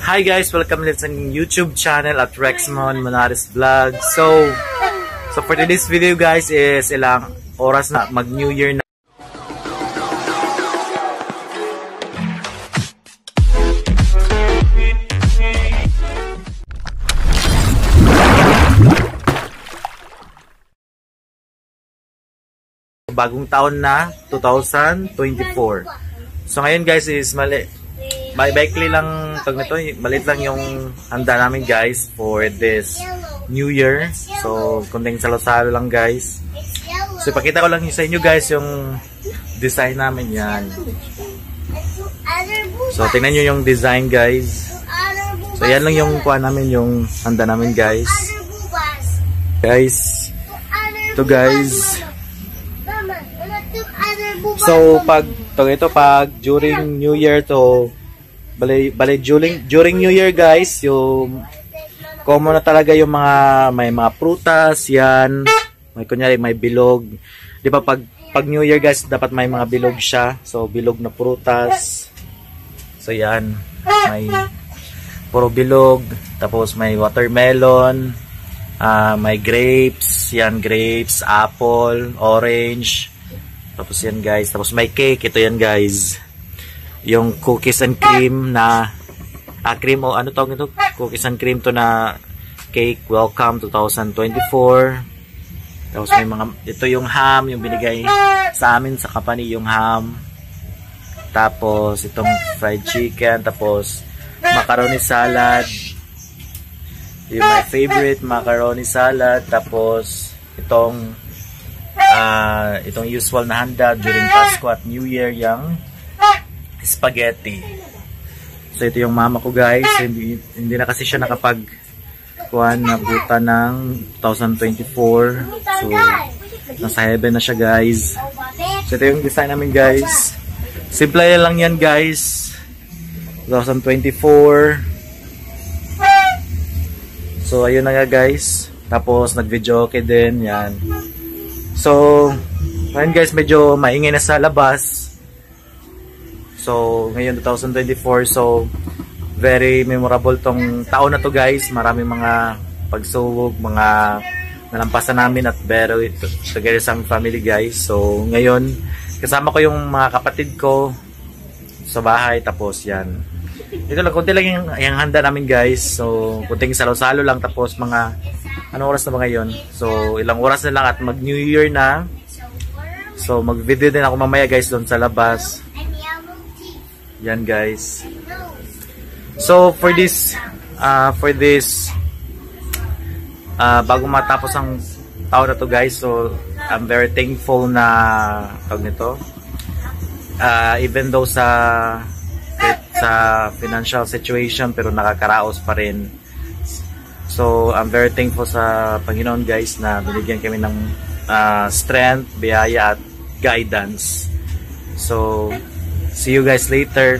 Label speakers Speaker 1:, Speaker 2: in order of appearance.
Speaker 1: Hi guys, welcome ulit sa YouTube channel at Rexmon Monares Vlog. So for today's video guys is ilang oras na mag New Year na. Bagong taon na 2024. So ngayon guys is baikli lang tag nito, maliit lang yung handa namin guys for this New Year. So kunting salo-salo lang guys. So ipakita ko lang sa inyo guys yung design namin yan. So tingnan nyo yung design guys. So yan lang yung kuha namin, yung handa namin guys. Ito guys. So pag during New Year to during New Year guys, yung common na talaga yung may mga prutas yan, may kunyari may bilog, di ba pag New Year guys dapat may mga bilog siya, so bilog na prutas, so yan may puro bilog, tapos may watermelon, may grapes, yan grapes, apple, orange, tapos yan guys, tapos may cake, ito yan guys, yung cookies and cream na cream o ano tawag ito, cookies and cream to na cake, welcome 2024. Tapos may mga, ito yung ham, yung binigay sa amin sa company, yung ham, tapos itong fried chicken, tapos macaroni salad, yung my favorite macaroni salad, tapos itong usual na handa during Pasko at New Year, yung spaghetti. So ito yung mama ko guys, hindi na kasi siya nakapag-kuhan na buta ng 2024. So nasa heaven na siya guys. So ito yung design namin guys. Simple lang yan guys. 2024. So ayun na nga guys. Tapos nag-video okay din yan. So ngayon guys medyo maingay na sa labas. So ngayon 2024, so very memorable tong taon na to guys. Maraming mga pagsubok, mga nalampasan namin at very together sa family guys. So ngayon kasama ko yung mga kapatid ko sa bahay, tapos yan. Ito lang, kunti lang yung handa namin guys. So kunting salo-salo lang, tapos mga anong oras na ba ngayon? So ilang oras na lang at mag New Year na. So mag video din ako mamaya guys doon sa labas. Yan guys. So for this bago matapos ang taon na to guys, so I'm very thankful na tawag nito, even though sa financial situation pero nakakaraos pa rin. So I'm very thankful sa Panginoon guys na binigyan kami ng strength, biyaya at guidance. So see you guys later.